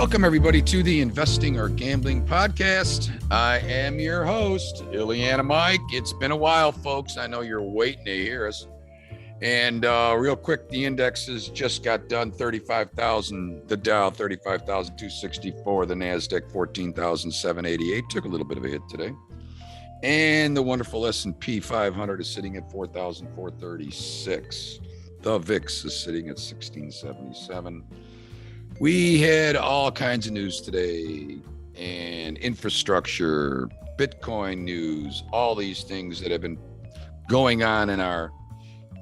Welcome, everybody, to the Investing or Gambling Podcast. I am your host, Ileana Mike. It's been a while, folks. I know you're waiting to hear us. And real quick, the indexes just got done. 35,000, the Dow 35,264, the NASDAQ 14,788. Took a little bit of a hit today. And the wonderful S&P 500 is sitting at 4,436. The VIX is sitting at 1677. We had all kinds of news today, and infrastructure, Bitcoin news, all these things that have been going on in our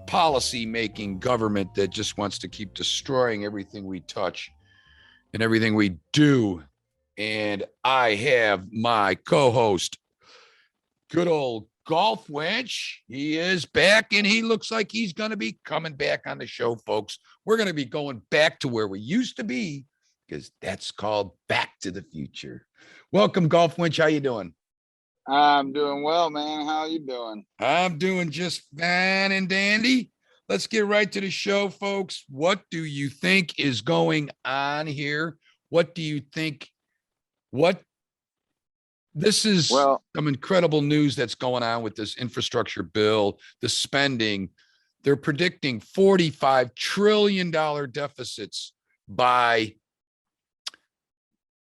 policy-making government that just wants to keep destroying everything we touch and everything we do. And I have my co-host, good old Golf Wench. He is back, and he looks like he's going to be coming back on the show, folks. We're going to be going back to where we used to be, because that's called Back to the Future. Welcome, Golf Wench. How you doing? I'm doing well, man. How are you doing? I'm doing just fine and dandy. Let's get right to the show, folks. What do you think is going on here? What do you think? This is some incredible news that's going on with this infrastructure bill, the spending. They're predicting $45 trillion deficits by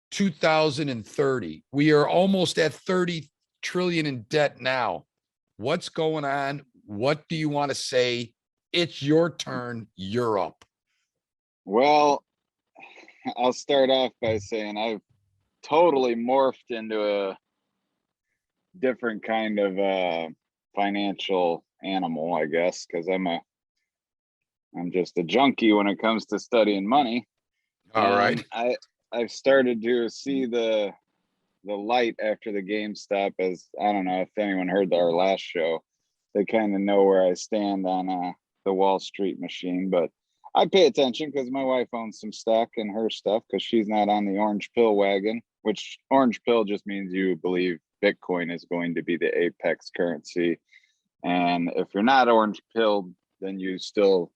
2030. We are almost at 30 trillion in debt now. What's going on? What do you want to say? It's your turn. You're up. Well, I'll start off by saying I've totally morphed into a different kind of financial animal, I guess, because I'm just a junkie when it comes to studying money. All right. I've started to see the light after the GameStop, as I don't know if anyone heard our last show. They kind of know where I stand on the Wall Street machine, but I pay attention because my wife owns some stock in her stuff because she's not on the orange pill wagon, which orange pill just means you believe Bitcoin is going to be the apex currency. And if you're not orange pilled, then you still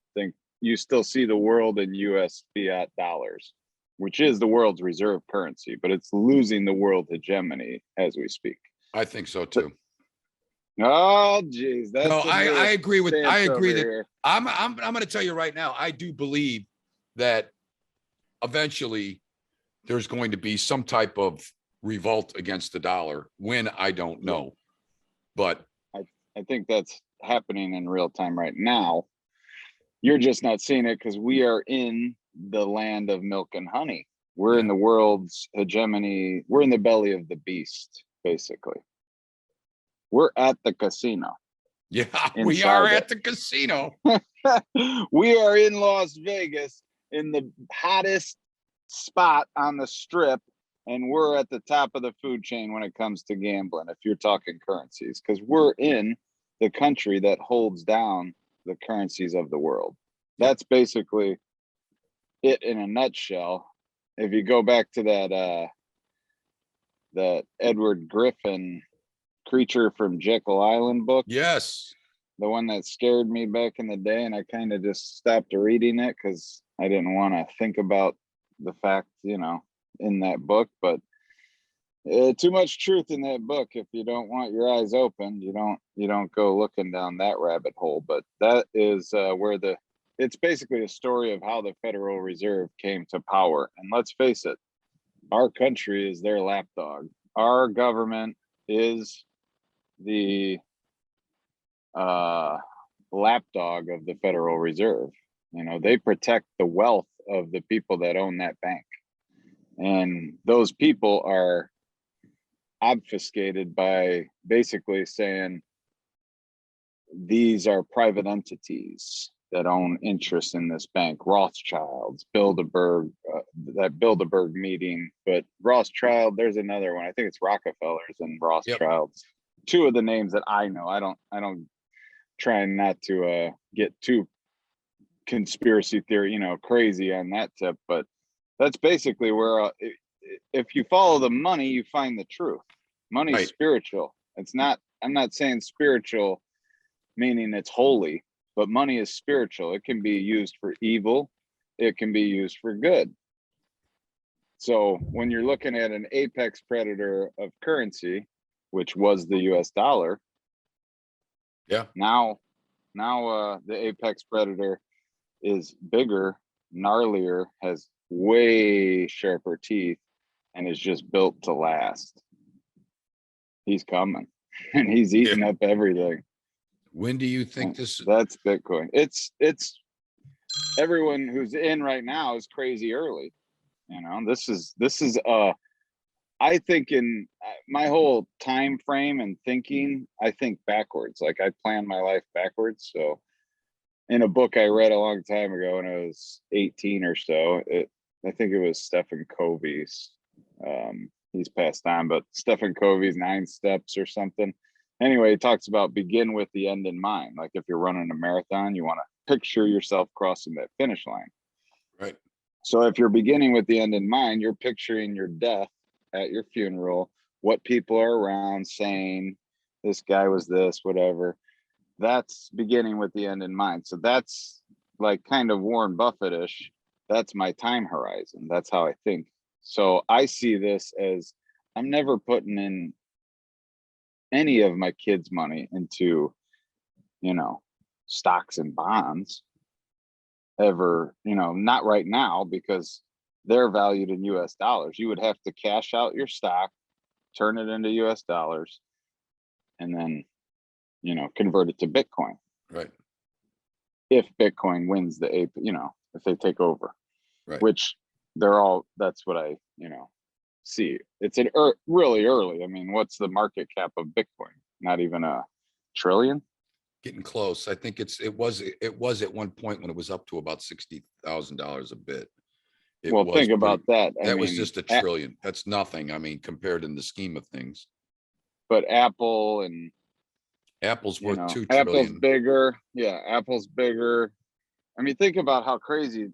see the world in US fiat dollars, which is the world's reserve currency, but it's losing the world hegemony as we speak. I think so too. Oh, geez. I agree that here. I'm going to tell you right now, I do believe that eventually there's going to be some type of revolt against the dollar. When, I don't know. But I think that's happening in real time right now. You're just not seeing it because we are in the land of milk and honey. We're in the world's hegemony. We're in the belly of the beast, basically. We're at the casino. Yeah, we are at the casino. We are in Las Vegas in the hottest spot on the strip, and we're at the top of the food chain when it comes to gambling, if you're talking currencies, because we're in the country that holds down the currencies of the world. That's basically it in a nutshell. If you go back to that Edward Griffin Creature from Jekyll Island book. Yes. The one that scared me back in the day, and I kind of just stopped reading it because I didn't want to think about the fact, in that book. But too much truth in that book. If you don't want your eyes opened, you don't go looking down that rabbit hole. But that is it's basically a story of how the Federal Reserve came to power. And let's face it, our country is their lapdog. Our government is the lapdog of the Federal Reserve. They protect the wealth of the people that own that bank. And those people are obfuscated by basically saying these are private entities that own interest in this bank. Rothschilds, Bilderberg, that Bilderberg meeting, but Rothschild, there's another one. I think it's Rockefellers and Rothschilds. Yep. Two of the names that I know. I don't try not to get too conspiracy theory, crazy on that tip, but that's basically where if you follow the money, you find the truth. Money's spiritual. It's not, I'm not saying spiritual meaning it's holy, but money is spiritual. It can be used for evil. It can be used for good. So when you're looking at an apex predator of currency, which was the US dollar, Yeah. now the apex predator is bigger, gnarlier, has way sharper teeth, and is just built to last. He's coming and he's eating up everything. When do you think this? That's Bitcoin. It's everyone who's in right now is crazy early. You know, this is I think in my whole time frame and thinking, I think backwards. Like I plan my life backwards. So in a book I read a long time ago when I was 18 or so, I think it was Stephen Covey's. He's passed on, but Stephen Covey's 9 Steps or something. Anyway, he talks about begin with the end in mind. Like if you're running a marathon, you want to picture yourself crossing that finish line. Right. So if you're beginning with the end in mind, you're picturing your death at your funeral, what people are around saying, this guy was this, whatever. That's beginning with the end in mind. So that's like kind of Warren Buffett-ish. That's my time horizon. That's how I think. So I see this as I'm never putting in any of my kids' money into, you know, stocks and bonds ever, you know, not right now because they're valued in US dollars. You would have to cash out your stock, turn it into US dollars, and then, you know, convert it to Bitcoin. Right. If Bitcoin wins the ape, you know, if they take over, right. Which that's what I, you know, see. It's really early. I mean, what's the market cap of Bitcoin? Not even $1 trillion. Getting close. I think it was at one point when it was up to about $60,000 a bit. Think about that. That was just $1 trillion. That's nothing. I mean, compared in the scheme of things. But Apple's worth $2 trillion. Apple's bigger. Yeah, Apple's bigger. I mean, think about how crazy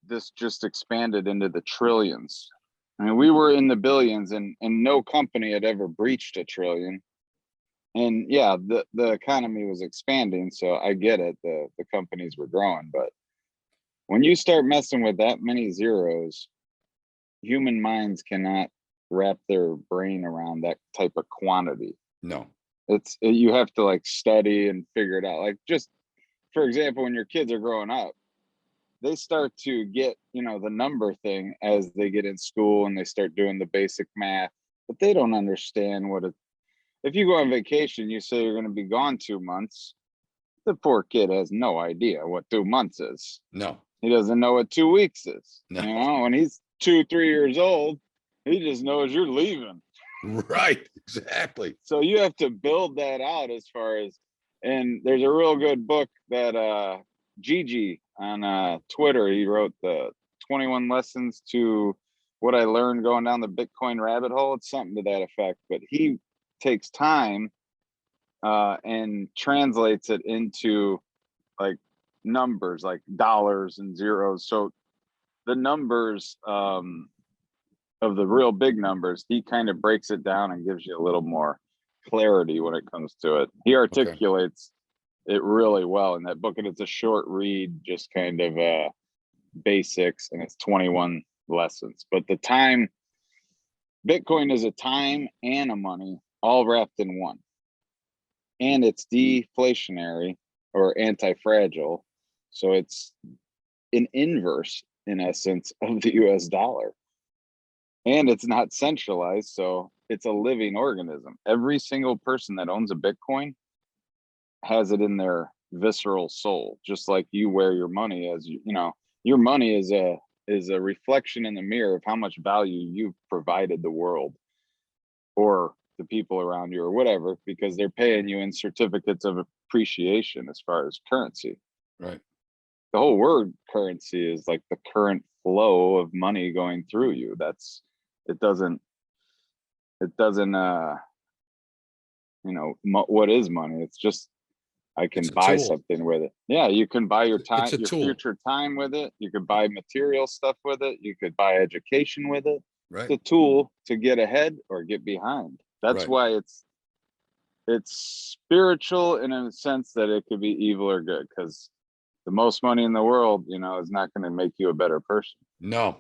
this just expanded into the trillions. I mean, we were in the billions, and no company had ever breached $1 trillion. And yeah, the economy was expanding, so I get it. The companies were growing, but when you start messing with that many zeros, human minds cannot wrap their brain around that type of quantity. No. You have to like study and figure it out. Like just for example, when your kids are growing up, they start to get, you know, the number thing as they get in school and they start doing the basic math, but they don't understand if you go on vacation, you say you're going to be gone 2 months. The poor kid has no idea what 2 months is. No. He doesn't know what 2 weeks is. No. You know, when he's 2-3 years old, he just knows you're leaving. Right. Exactly. So you have to build that out as far as, and there's a real good book that Gigi on Twitter, he wrote the 21 lessons to what I learned going down the Bitcoin rabbit hole. It's something to that effect, but he takes time and translates it into like numbers, like dollars and zeros. So the numbers of the real big numbers, he kind of breaks it down and gives you a little more clarity when it comes to it. He articulates it really well in that book, and it's a short read, just kind of basics, and it's 21 lessons. But the time, Bitcoin is a time and a money all wrapped in one, and it's deflationary or anti-fragile, so it's an inverse in essence of the US dollar, and it's not centralized, so it's a living organism. Every single person that owns a Bitcoin has it in their visceral soul, just like you wear your money. As you know, your money is a reflection in the mirror of how much value you've provided the world or the people around you or whatever, because they're paying you in certificates of appreciation as far as currency. Right. The whole word currency is like the current flow of money going through you. It doesn't you know, what is money? It's just, I can buy something with it. Yeah, you can buy your time, your future time with it. You could buy material stuff with it. You could buy education with it. Right. It's a tool to get ahead or get behind. That's why it's spiritual in a sense that it could be evil or good, because the most money in the world, you know, is not going to make you a better person. No.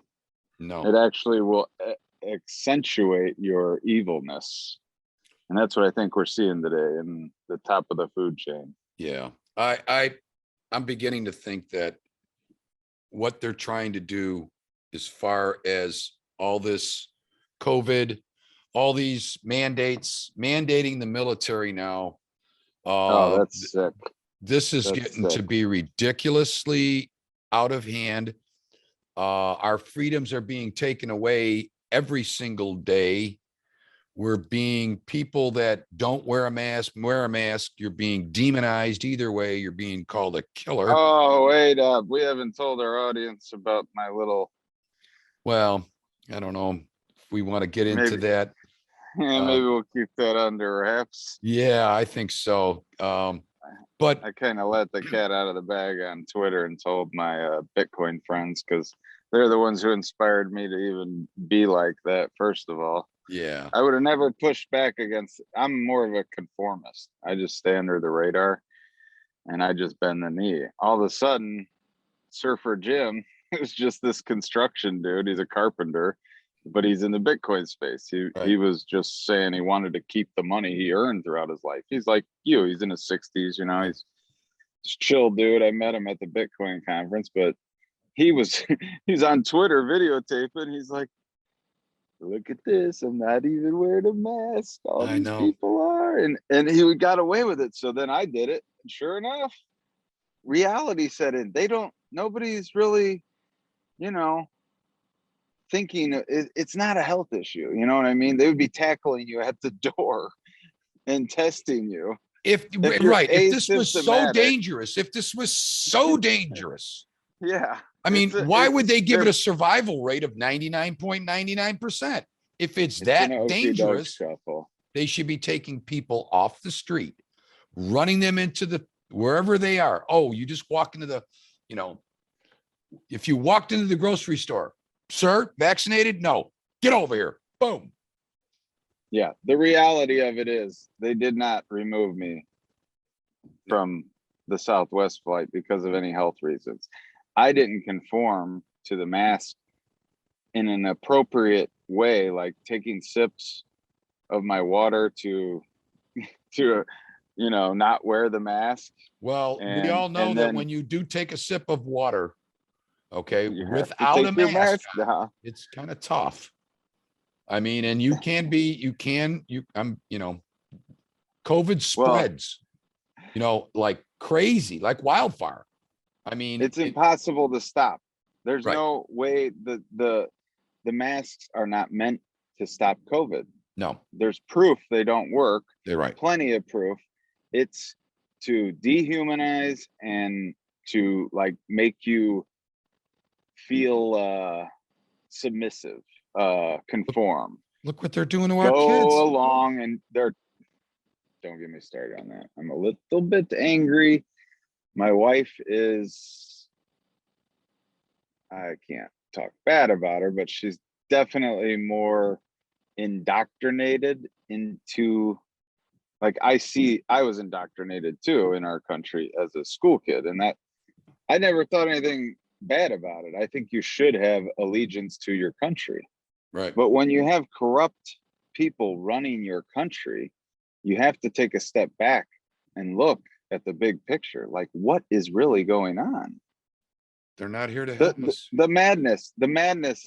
No. It actually will accentuate your evilness. And that's what I think we're seeing today in the top of the food chain. Yeah. I'm beginning to think that what they're trying to do as far as all this COVID, all these mandates, mandating the military now. Oh, that's sick. This is That's getting to sick. be ridiculously out of hand. Our freedoms are being taken away every single day. We're being people that don't wear a mask, You're being demonized either way. You're being called a killer. Oh, wait up. We haven't told our audience about my little, Well, I don't know if we want to get into maybe, that. maybe we'll keep that under wraps. Yeah, I think so. But I kind of let the cat out of the bag on Twitter and told my Bitcoin friends, because they're the ones who inspired me to even be like that, first of all. yeah, I would have never pushed back against, I'm more of a conformist. I just stay under the radar and I just bend the knee. All of a sudden, Surfer Jim is just this construction dude. He's a carpenter, but he's in the Bitcoin space. He right. he was just saying he wanted to keep the money he earned throughout his life. He's like you. He's in his 60s. You know, he's chill dude. I met him at the Bitcoin conference, but he was he's on Twitter videotaping. He's like, look at this. I'm not even wearing a mask. All I these know. people are. And he got away with it. So then I did it. And sure enough, reality set in. Nobody's really, you know, thinking it's not a health issue. You know what I mean? They would be tackling you at the door and testing you. If you're this was so asymptomatic. dangerous, Yeah. I mean, why would they give it a survival rate of 99.99%? If it's that dangerous, they should be taking people off the street, running them into wherever they are. Oh, you just walk into if you walked into the grocery store, sir, vaccinated? No, get over here. Boom. Yeah. The reality of it is they did not remove me from the Southwest flight because of any health reasons. I didn't conform to the mask in an appropriate way, like taking sips of my water to not wear the mask. Well, we all know that when you do take a sip of water, okay, without a mask, it's kind of tough. I mean, and COVID spreads, like crazy, like wildfire. I mean, it's impossible to stop. There's no way. The masks are not meant to stop COVID. No, there's proof they don't work. They're right. Plenty of proof. It's to dehumanize and to make you feel submissive, conform. Look what they're doing to our kids. Go along, and don't get me started on that. I'm a little bit angry. My wife is, I can't talk bad about her, but she's definitely more indoctrinated into, I was indoctrinated too in our country as a school kid, and that I never thought anything bad about it. I think you should have allegiance to your country. Right. But when you have corrupt people running your country, you have to take a step back and look at the big picture. Like, what is really going on? They're not here to help us. The madness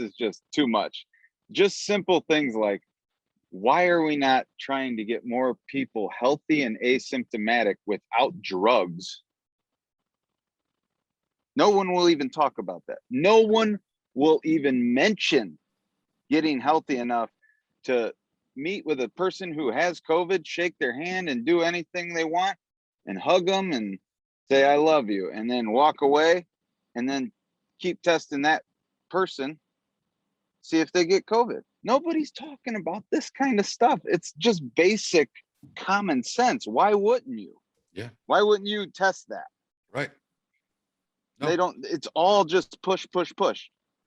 is just too much. Just simple things like, why are we not trying to get more people healthy and asymptomatic without drugs? No one will even talk about that. No one will even mention getting healthy enough to meet with a person who has COVID, shake their hand and do anything they want and hug them and say, I love you, and then walk away and then keep testing that person, see if they get COVID. Nobody's talking about this kind of stuff. It's just basic common sense. Why wouldn't you? Yeah. Why wouldn't you test that? Right. No. They don't, it's all just push. Right.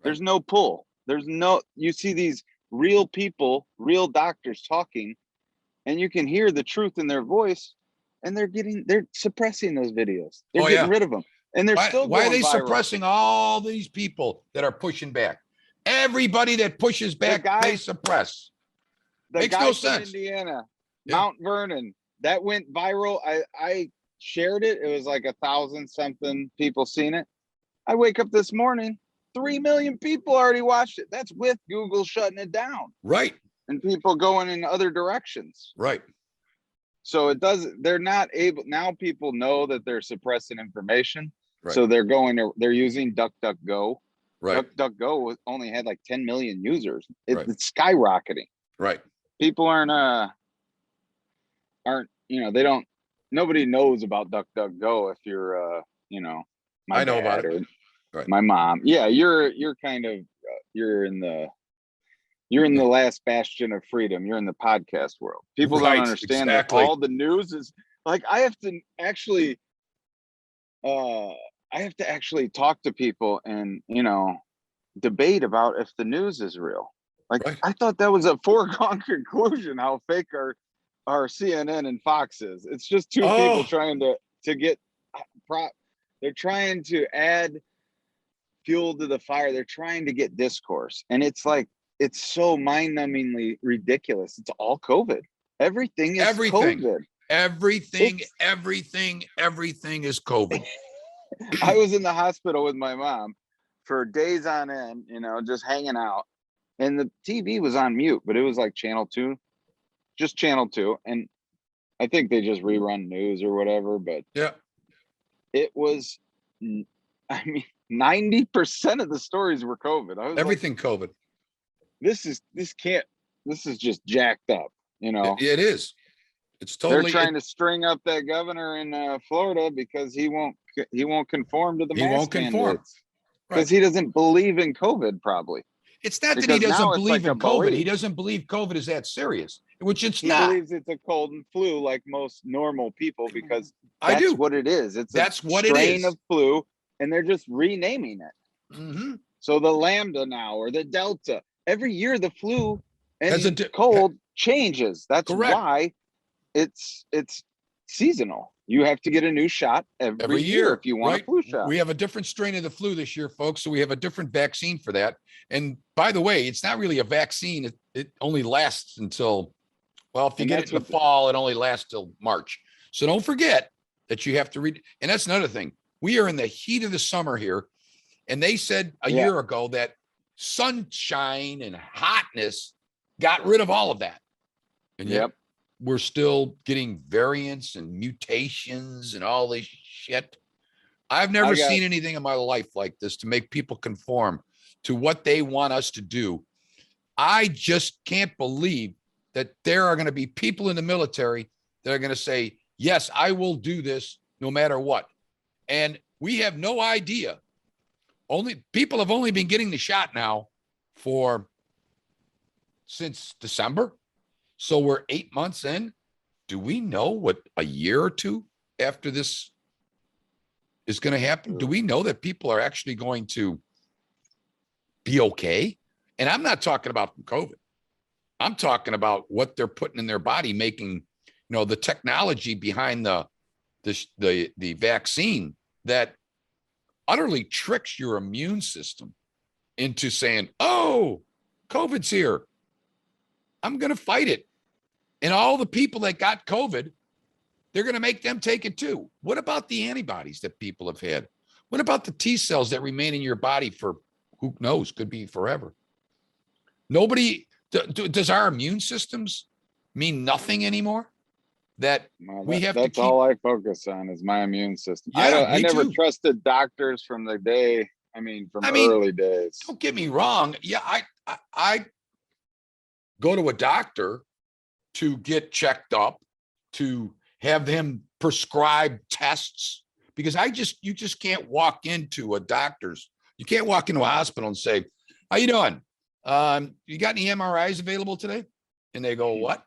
There's no pull. You see these real people, real doctors talking, and you can hear the truth in their voice, and they're suppressing those videos. They're getting rid of them. And they're still why are they viral. Suppressing all these people that are pushing back? Everybody that pushes back, they suppress. Makes no sense. Indiana, Mount Vernon, that went viral. I shared it. It was like 1,000 something people seen it. I wake up this morning, 3 million people already watched it. That's with Google shutting it down. Right. And people going in other directions. Right. So it doesn't, they're not able, now people know that they're suppressing information. Right. So they're using DuckDuckGo. Right. DuckDuckGo only had like 10 million users. It's skyrocketing. Right. People aren't, they don't, nobody knows about DuckDuckGo if you're, I know about it. Right. My mom. Yeah. You're kind of, you're in the last bastion of freedom. You're in the podcast world. People don't understand that all the news is like, I have to actually talk to people and, debate about if the news is real. Like, I thought that was a foregone conclusion, how fake our CNN and Fox is. It's just two people trying to get they're trying to add fuel to the fire. They're trying to get discourse. And it's like, it's so mind-numbingly ridiculous. It's all COVID. Everything is COVID. Everything is COVID. I was in the hospital with my mom for days on end, just hanging out. And the TV was on mute, but it was like channel 2. Just channel 2. And I think they just rerun news or whatever, but yeah, it was, 90% of the stories were COVID. I was everything like, COVID. This is just jacked up, It is. It's totally. They're trying to string up that governor in Florida because he won't conform to the mask mandates because he doesn't believe in COVID. Probably. It's not that he doesn't believe in COVID. He doesn't believe COVID is that serious, which it's not. He believes it's a cold and flu like most normal people because that's what it is. That's what it is. Strain of flu, and they're just renaming it. Mm-hmm. So the Lambda now or the Delta. Every year the flu and cold changes. That's why it's seasonal. You have to get a new shot every year if you want a flu shot. We have a different strain of the flu this year, folks. So we have a different vaccine for that. And by the way, it's not really a vaccine. It only lasts until, if you get it in the fall, it only lasts till March. So don't forget that you have to read. And that's another thing. We are in the heat of the summer here. And they said a year ago that sunshine and hotness got rid of all of that. And yet we're still getting variants and mutations and all this shit. I've never seen anything in my life like this to make people conform to what they want us to do. I just can't believe that there are going to be people in the military that are going to say, yes, I will do this no matter what. And we have no idea. People have only been getting the shot now since December. So we're 8 months in. Do we know what a year or two after this is going to happen? Do we know that people are actually going to be okay? And I'm not talking about COVID. I'm talking about what they're putting in their body, making, the technology behind the vaccine that utterly tricks your immune system into saying, oh, COVID's here. I'm going to fight it. And all the people that got COVID, they're going to make them take it too. What about the antibodies that people have had? What about the T cells that remain in your body for who knows, could be forever? Does our immune systems mean nothing anymore? That's all I focus on is my immune system. Yeah, I never trusted doctors from the day. Early days. Don't get me wrong. Yeah, I go to a doctor to get checked up, to have them prescribe tests, because you just can't walk into you can't walk into a hospital and say, how you doing? You got any MRIs available today? And they go, what?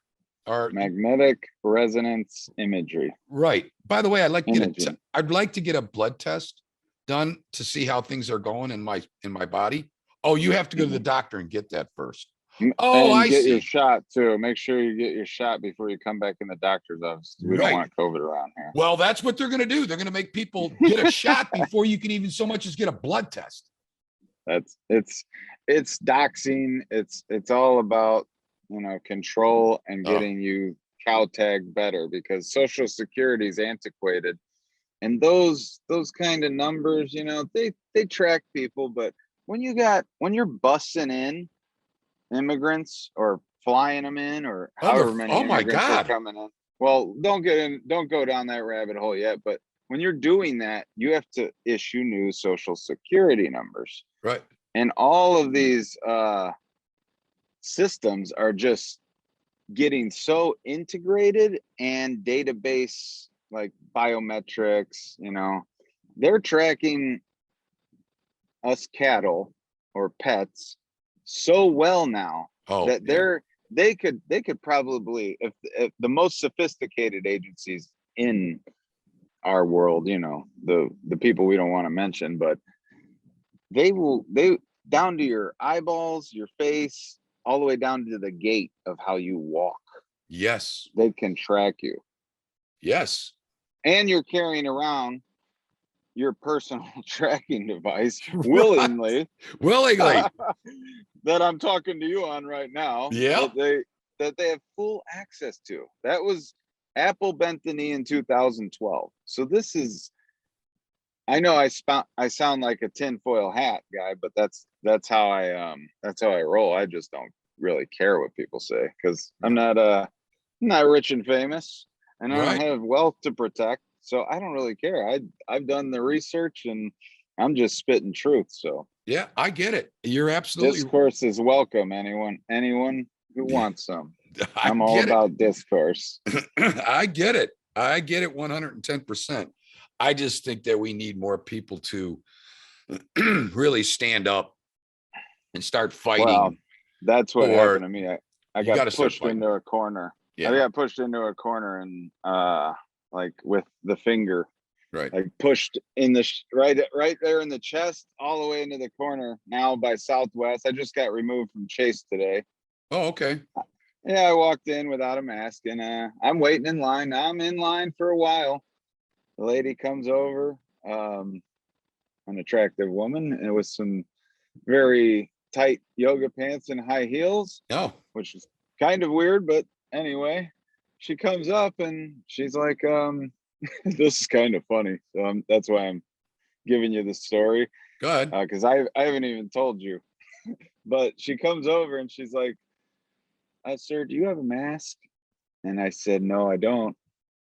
Or magnetic resonance imagery. Right. By the way, I'd like to get a blood test done to see how things are going in my body. Oh, you have to go to the doctor and get that first. Oh, I see. Get your shot too. Make sure you get your shot before you come back in the doctor's office. We don't want COVID around here. Well, that's what they're going to do. They're going to make people get a shot before you can even so much as get a blood test. That's it's doxing. It's all about, control and Oh, getting you cow tagged better, because Social Security is antiquated. And those kind of numbers, they track people. But when you're bussing in immigrants, or flying them in, or however many oh my immigrants are God. coming in, well, don't go down that rabbit hole yet. But when you're doing that, you have to issue new Social Security numbers. Right. And all of these systems are just getting so integrated, and database, like biometrics, they're tracking us cattle or pets so well now Oh, that yeah. they could probably, if the most sophisticated agencies in our world, the people we don't want to mention, but they down to your eyeballs, your face, all the way down to the gait of how you walk, Yes. they can track you. Yes. And you're carrying around your personal tracking device Right. willingly, Willingly. that I'm talking to you on right now, Yeah. that they have full access to. That was Apple bent the knee in 2012. So this is, I know I sound like a tinfoil hat guy, but that's how I roll. I just don't really care what people say, because I'm not rich and famous, and I don't Right. have wealth to protect. So I don't really care. I've done the research, and I'm just spitting truth. So Yeah, I get it. You're absolutely, discourse is welcome. Anyone who wants some. I I'm all get it. about discourse. I get it. I get it 110%. I just think that we need more people to really stand up and start Well, fighting that's what happened for, to me. I you got got to start pushed fighting. into a corner. I Yeah. got pushed into a corner, and like with the finger, Right. like pushed in the right there in the chest, all the way into the corner. Now by Southwest, I just got removed from Chase today. Oh, okay. Yeah, I walked in without a mask, and I'm waiting in line. I'm in line for a while. The lady comes over, an attractive woman, and with some very tight yoga pants and high heels, Oh, which is kind of weird, but anyway, she comes up and she's like, this is kind of funny. So that's why I'm giving you the story, go ahead. because I haven't even told you. But she comes over and she's like, sir, do you have a mask? And I said, no, I don't.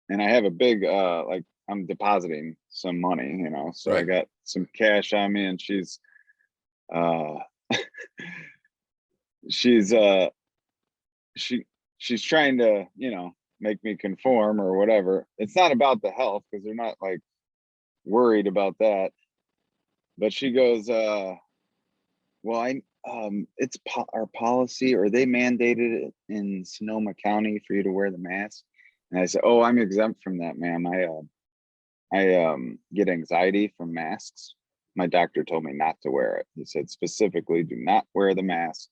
And I have a big, like, I'm depositing some money, so I Right. got some cash on me. And uh, she's, she, she's trying to, make me conform or whatever. It's not about the health, because they're not like worried about that. But she goes, well, it's our policy, or they mandated it in Sonoma County for you to wear the mask. And I said, oh, I'm exempt from that, ma'am. I get anxiety from masks. My doctor told me not to wear it. He said specifically, do not wear the mask.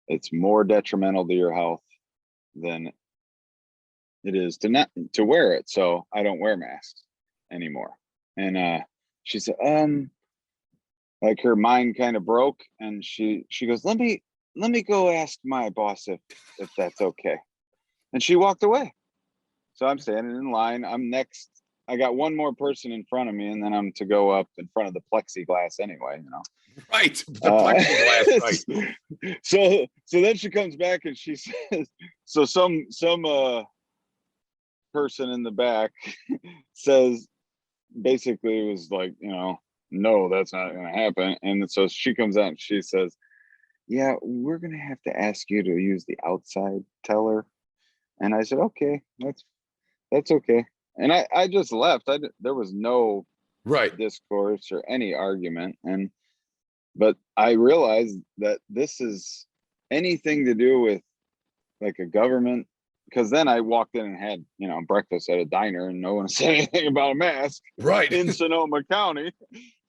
It's more detrimental to your health than it is to not to wear it. So I don't wear masks anymore. And she said, like, her mind kind of broke, and she goes, let me go ask my boss if that's okay. And she walked away. So I'm standing in line. I'm next. I got one more person in front of me, and then I'm to go up in front of the plexiglass anyway, Right. The plexiglass. Right. So then she comes back and she says, so some person in the back says, basically, it was like, no, that's not going to happen. And so she comes out and she says, yeah, we're going to have to ask you to use the outside teller. And I said, okay, that's okay. And I just left. There was no Right. discourse or any argument. But I realized that this is anything to do with like a government, because then I walked in and had, breakfast at a diner, and no one said anything about a mask Right. in Sonoma County.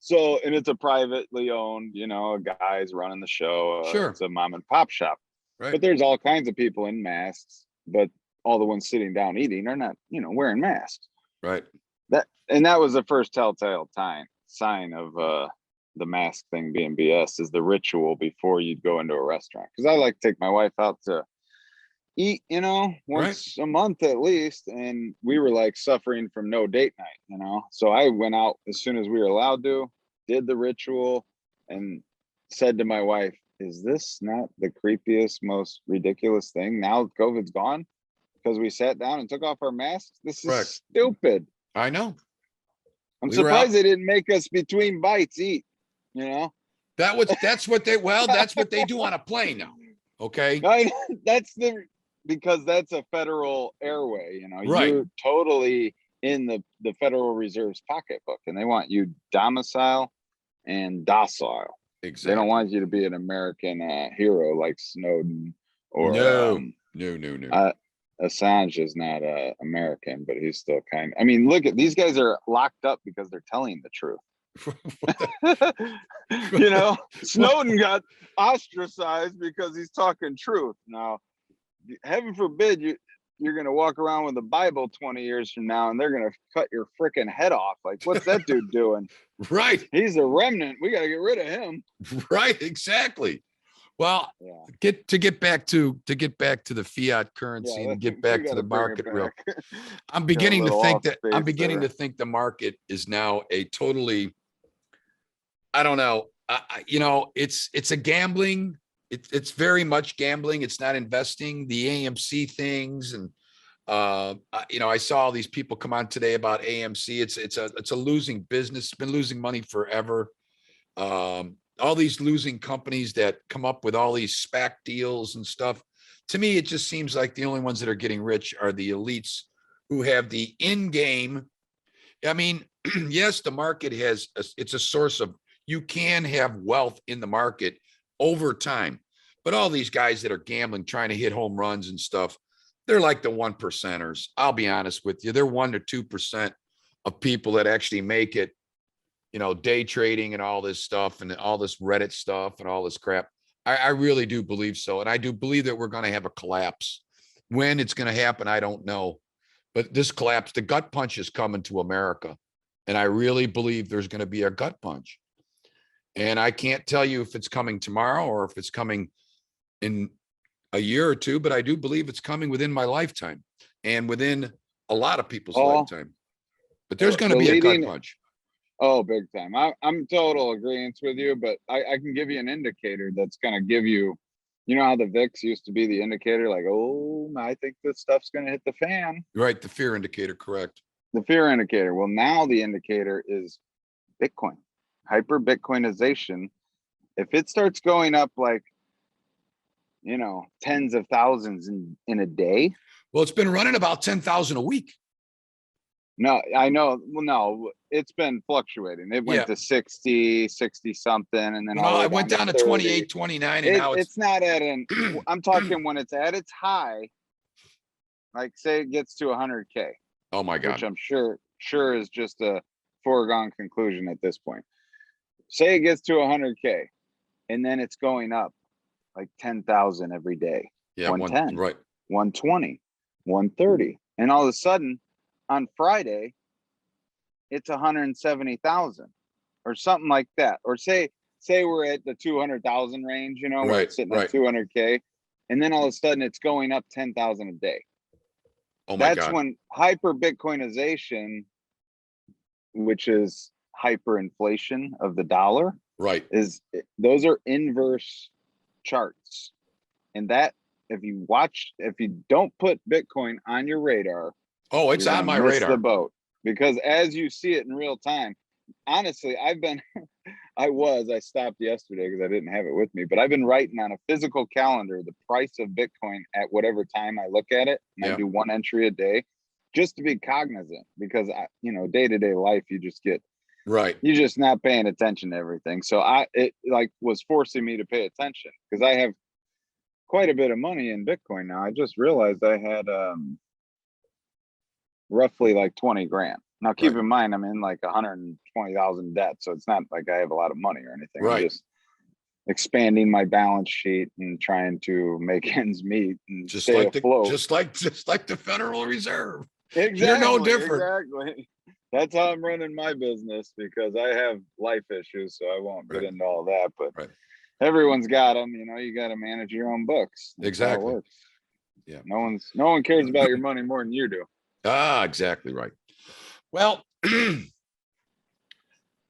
So, and it's a privately owned, a guy's running the show. Sure. It's a mom and pop shop. Right. But there's all kinds of people in masks, but all the ones sitting down eating are not, wearing masks. Right. That was the first telltale sign of the mask thing being BS is the ritual before you'd go into a restaurant. Because I like to take my wife out to eat, once a month at least. And we were like suffering from no date night, So I went out as soon as we were allowed to, did the ritual, and said to my wife, is this not the creepiest, most ridiculous thing? Now COVID's gone because we sat down and took off our masks. This is stupid. I know. I'm surprised they didn't make us between bites eat, That's what they do on a plane now. Okay. Because that's a federal airway, Right. You're totally in the Federal Reserve's pocketbook, and they want you domicile and docile. Exactly. They don't want you to be an American hero like Snowden or no. Assange is not American, but he's still look at these guys are locked up because they're telling the truth. Snowden got ostracized because he's talking truth. Now, heaven forbid you're going to walk around with the Bible 20 years from now and they're going to cut your freaking head off. Like, what's that dude doing? Right. He's a remnant. We got to get rid of him. Right. Exactly. Well, get back to the fiat currency and get back to the market real. I'm beginning to think the market is now a totally, I don't know. It's a gambling. It's very much gambling. It's not investing. The AMC things, and I saw all these people come on today about AMC. It's a losing business. It's been losing money forever. All these losing companies that come up with all these SPAC deals and stuff. To me, it just seems like the only ones that are getting rich are the elites who have the in-game. I mean, yes, the market it's a source of, you can have wealth in the market over time, but all these guys that are gambling, trying to hit home runs and stuff, they're like the 1%ers. I'll be honest with you. They're 1 to 2% of people that actually make it, day trading and all this stuff and all this Reddit stuff and all this crap. I really do believe so. And I do believe that we're going to have a collapse. When it's going to happen, I don't know. But this collapse, the gut punch is coming to America. And I really believe there's going to be a gut punch. And I can't tell you if it's coming tomorrow or if it's coming in a year or two, but I do believe it's coming within my lifetime and within a lot of people's lifetime. But there's going to be a gut punch. Oh, big time. I'm total agreement with you, but I can give you an indicator that's going to give you, how the VIX used to be the indicator, like, oh, I think this stuff's going to hit the fan. Right. The fear indicator. Correct. The fear indicator. Well, now the indicator is Bitcoin. Hyper Bitcoinization. If it starts going up like, tens of thousands in a day. Well, it's been running about 10,000 a week. No, I know. Well, no, it's been fluctuating. It went to 60 something. And then it went down to 28, 29. And now it's not at I'm talking when it's at its high, like say it gets to 100K. Oh my God. Which I'm sure is just a foregone conclusion at this point. Say it gets to 100K and then it's going up like 10,000 every day. Yeah. 110, right. 120, 130. And all of a sudden on Friday, it's 170,000 or something like that. Or say we're at the 200,000 range, where it's sitting at 200K. And then all of a sudden it's going up 10,000 a day. Oh my God. That's when hyper Bitcoinization, which is hyperinflation of the dollar, right, those are inverse charts. And that if you don't put Bitcoin on your radar, it's on my radar. The boat, because as you see it in real time, honestly, I stopped yesterday because I didn't have it with me, but I've been writing on a physical calendar the price of Bitcoin at whatever time I look at it, and I do one entry a day just to be cognizant, because day-to-day life, you just get you're just not paying attention to everything. So it was forcing me to pay attention, because I have quite a bit of money in Bitcoin now. I just realized I had roughly like 20 grand. Now keep in mind, I'm in like 120,000 debt, so it's not like I have a lot of money or anything. Right. I'm just expanding my balance sheet and trying to make ends meet and stay afloat. Just like the Federal Reserve. Exactly. You're no different. Exactly. That's how I'm running my business because I have life issues, so I won't get Right. into all that. But Right. everyone's got them. You know, you got to manage your own books. That's how it Exactly. works. Yeah. No one cares about your money more than you do. Exactly right. Well,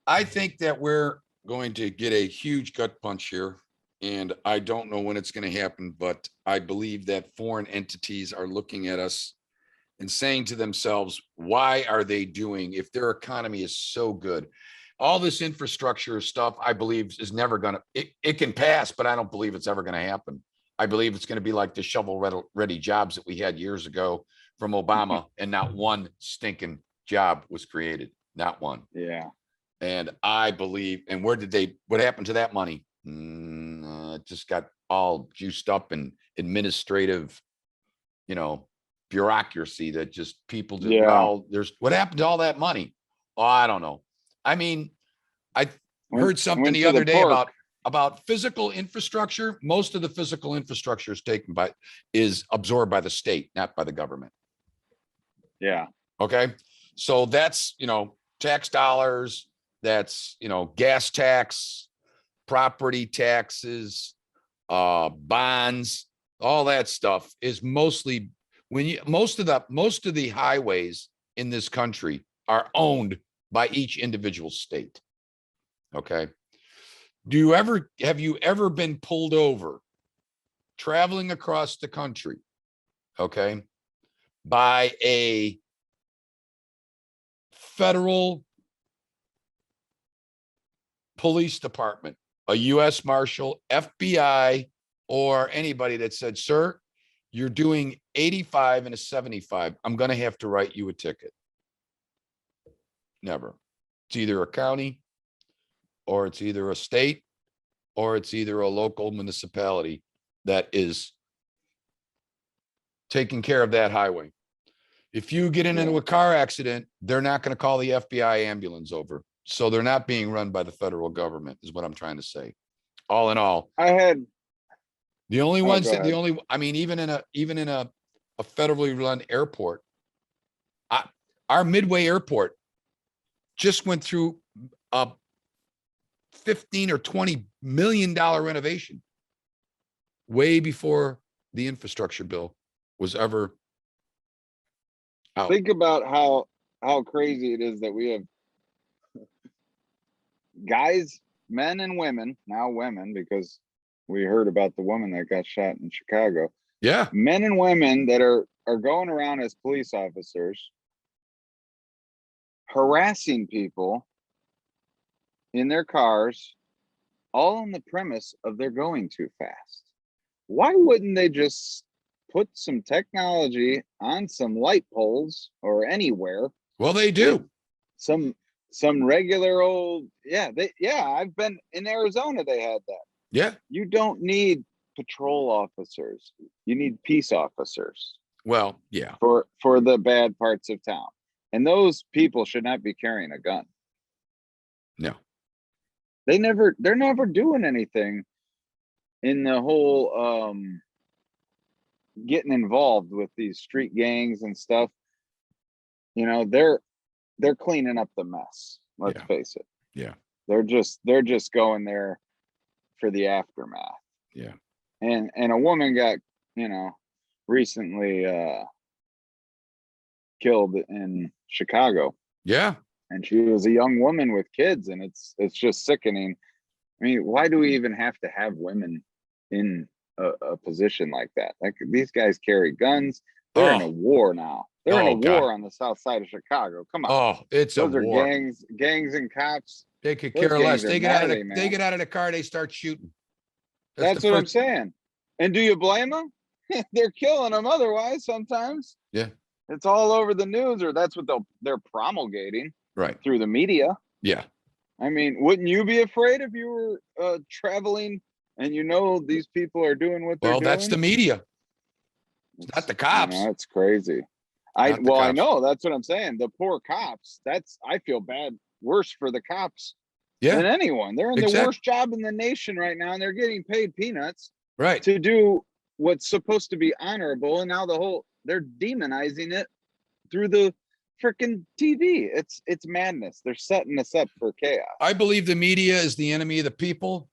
I think that we're going to get a huge gut punch here. And I don't know when it's going to happen, but I believe that foreign entities are looking at us and saying to themselves, why are they doing, if their economy is so good? All this infrastructure stuff, I believe, is never going to, it can pass, but I don't believe it's ever going to happen. I believe it's going to be like the shovel ready jobs that we had years ago from Obama, and not one stinking job was created. Not one. Yeah. And I believe, and what happened to that money? It just got all juiced up in administrative, bureaucracy that just people did. Yeah. Well, what happened to all that money? Oh, I don't know. I mean, I heard something the other day about physical infrastructure. Most of the physical infrastructure is absorbed by the state, not by the government. Yeah. Okay. So that's, tax dollars, that's, gas tax, property taxes, bonds, all that stuff is mostly most of the highways in this country are owned by each individual state. Okay. Have you ever been pulled over traveling across the country? Okay. By a federal police department, a U.S. Marshal, FBI, or anybody that said, sir, you're doing 85 and a 75. I'm going to have to write you a ticket. Never. It's either a county, or it's either a state, or it's either a local municipality that is taking care of that highway. If you get into a car accident, they're not going to call the FBI ambulance over. So they're not being run by the federal government, is what I'm trying to say. All in all, even in a federally run airport, our Midway Airport just went through a $15 or $20 million renovation way before the infrastructure bill was ever out. Think about how crazy it is that we have guys, men and women, now women, because we heard about the woman that got shot in Chicago. Yeah. Men and women that are going around as police officers, harassing people in their cars, all on the premise of they're going too fast. Why wouldn't they just put some technology on some light poles or anywhere? Well, they do. Some regular old, I've been in Arizona, they had that. Yeah. You don't need patrol officers. You need peace officers. Well, yeah. For the bad parts of town. And those people should not be carrying a gun. No. They're never doing anything in the whole getting involved with these street gangs and stuff. They're cleaning up the mess. Let's face it. Yeah. They're just going there for the aftermath. Yeah. And a woman got, recently killed in Chicago. Yeah. And she was a young woman with kids, and it's just sickening. I mean, why do we even have to have women in a position like that? Like, these guys carry guns. They're in a war now. They're in a war on the south side of Chicago. Come on. Oh, it's those a are war. gangs and cops. They could care less. They get out of the car, they start shooting. That's what I'm saying. And do you blame them? They're killing them otherwise sometimes. Yeah. It's all over the news, or that's what they're promulgating through the media. Yeah. I mean, wouldn't you be afraid if you were traveling and these people are doing what they're doing? Well, that's the media. It's not the cops. That's crazy. I know. That's what I'm saying. The poor cops. I feel worse for the cops than anyone. They're in the worst job in the nation right now, and they're getting paid peanuts to do what's supposed to be honorable. And now they're demonizing it through the freaking TV. It's madness. They're setting us up for chaos. I believe the media is the enemy of the people.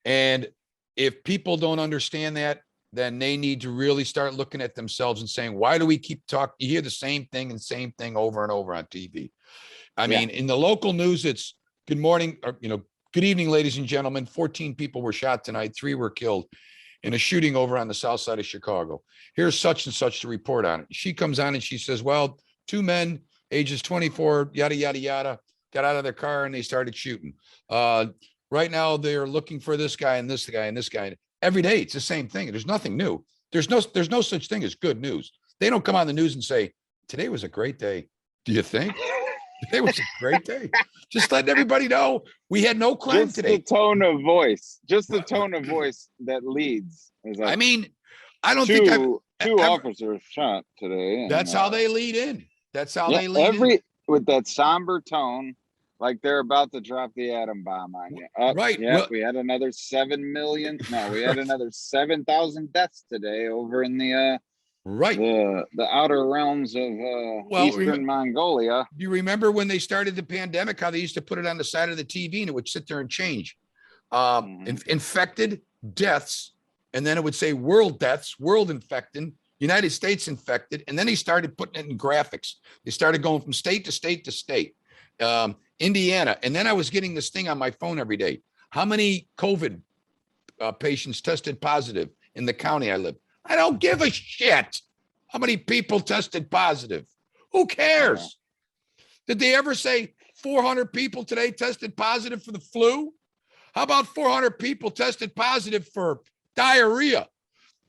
And if people don't understand that, then they need to really start looking at themselves and saying, why do we keep talking? You hear the same thing and same thing over and over on TV. I mean, in the local news, it's good morning, or, good evening, ladies and gentlemen. 14 people were shot tonight. 3 were killed in a shooting over on the south side of Chicago. Here's such and such to report on it. She comes on and she says, well, 2 men, ages 24, yada, yada, yada, got out of their car and they started shooting. Right now, they're looking for this guy and this guy and this guy. Every day, it's the same thing. There's nothing new. There's no such thing as good news. They don't come on the news and say, today was a great day. Do you think? Today was a great day. Just letting everybody know we had no crime today. Just the tone of voice that leads. Like, I mean, I don't think two officers shot today. That's how they lead in. That's how they lead in. With that somber tone, like they're about to drop the atom bomb on you. Right. Yeah, we had another 7 million. No, we had another 7,000 deaths today over in the the outer realms of Eastern Mongolia. Do you remember when they started the pandemic, how they used to put it on the side of the TV and it would sit there and change? Infected, deaths, and then it would say world deaths, world infected, United States infected, and then they started putting it in graphics. They started going from state to state to state. Indiana, and then I was getting this thing on my phone every day. How many COVID patients tested positive in the county I live? I don't give a shit how many people tested positive. Who cares? Did they ever say 400 people today tested positive for the flu? How about 400 people tested positive for diarrhea?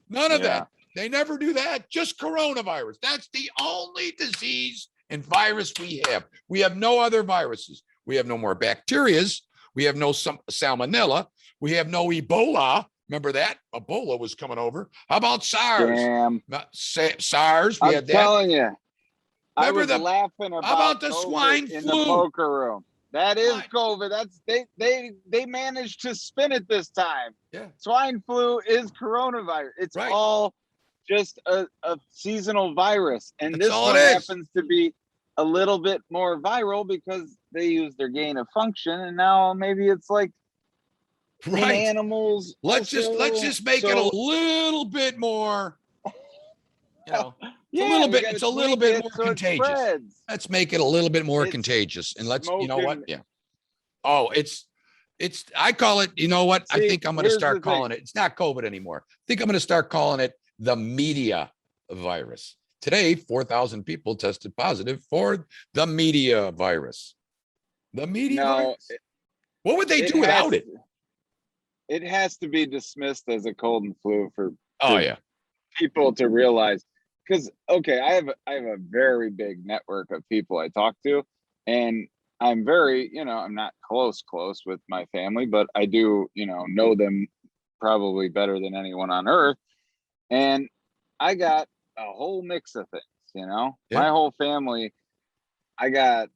None of that. They never do that. Just coronavirus. That's the only disease and virus we have. We have no other viruses. We have no more bacterias. We have no salmonella. We have no Ebola. Remember that? Ebola was coming over. How about SARS? Damn. SARS. We had that. I'm telling you. I was laughing about. How about the swine flu? In the poker room. That is COVID. That's they managed to spin it this time. Yeah. Swine flu is coronavirus. It's all just a seasonal virus. And this one happens to be a little bit more viral because they use their gain of function. And now maybe it's like in animals. Let's just make it a little bit more, it's a little bit more contagious. Let's make it a little bit more contagious. And let's, you know what? Yeah. Oh, I call it, you know what? I think I'm going to start calling it. It's not COVID anymore. I think I'm going to start calling it the media virus. Today, 4,000 people tested positive for the media virus. The media virus. What would they do without it? It has to be dismissed as a cold and flu for people to realize. Because I have a very big network of people I talk to, and I'm very, I'm not close with my family, but I do, know them probably better than anyone on earth. And I got a whole mix of things, my whole family,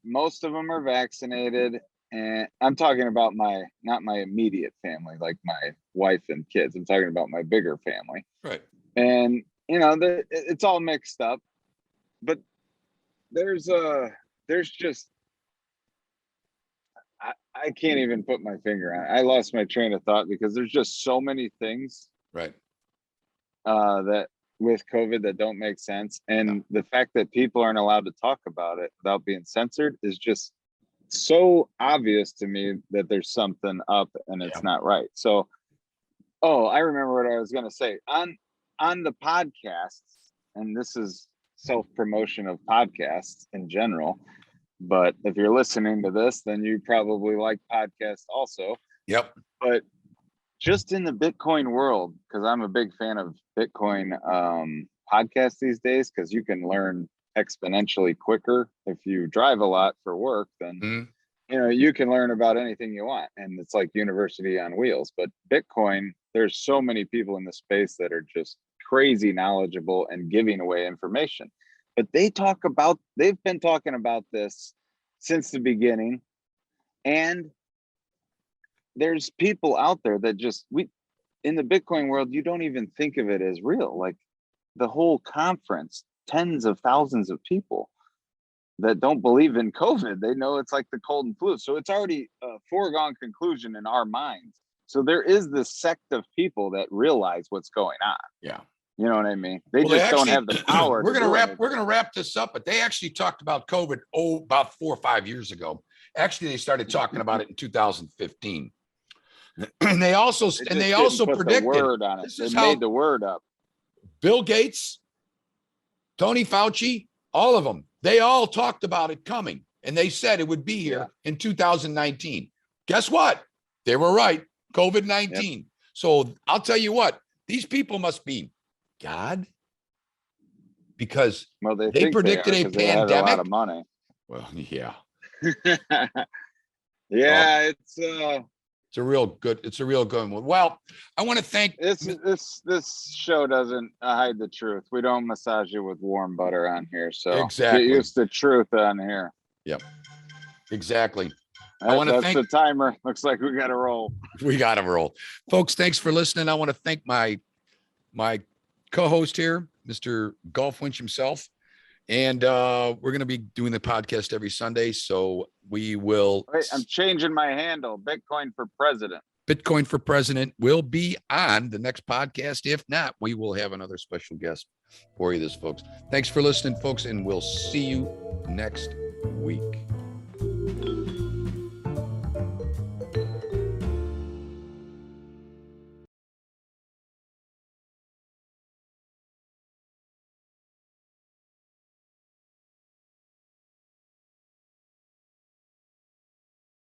most of them are vaccinated, and I'm talking about not my immediate family, like my wife and kids. I'm talking about my bigger family. Right. And, it's all mixed up, but there's just, I can't even put my finger on it. I lost my train of thought because there's just so many things. Right. That with COVID that don't make sense. And the fact that people aren't allowed to talk about it without being censored is just so obvious to me that there's something up and it's not right. So, I remember what I was going to say on the podcasts, and this is self-promotion of podcasts in general, but if you're listening to this, then you probably like podcasts also. Yep. But just in the Bitcoin world, because I'm a big fan of Bitcoin podcasts these days, because you can learn exponentially quicker if you drive a lot for work, then you can learn about anything you want, and it's like university on wheels. But Bitcoin, there's so many people in the space that are just crazy knowledgeable and giving away information. But they've been talking about this since the beginning, and there's people out there that in the Bitcoin world, you don't even think of it as real. Like the whole conference, tens of thousands of people, that don't believe in COVID. They know it's like the cold and flu. So it's already a foregone conclusion in our minds. So there is this sect of people that realize what's going on. Yeah. You know what I mean? They Well, just don't have the power. We're gonna wrap this up, but they actually talked about COVID about 4 or 5 years ago. Actually, they started talking about it in 2015. And they also predicted the word on it. They made the word up. Bill Gates, Tony Fauci, all of them, they all talked about it coming, and they said it would be here in 2019. Guess what? They were right. COVID-19. Yep. So I'll tell you what, these people must be God, because they predicted a pandemic. They had a lot of money. Well, yeah. Yeah, it's a real good one. Well, I want to thank this show doesn't hide the truth. We don't massage you with warm butter on here, so exactly. Get used to truth on here. Yep, exactly. That's the timer. Looks like we got to roll. We got to roll, folks. Thanks for listening. I want to thank my co-host here, Mr. Golf Winch himself. And we're going to be doing the podcast every Sunday. So we will. Wait, I'm changing my handle. Bitcoin for President. Bitcoin for President will be on the next podcast. If not, we will have another special guest for you, folks. Thanks for listening, folks. And we'll see you next week.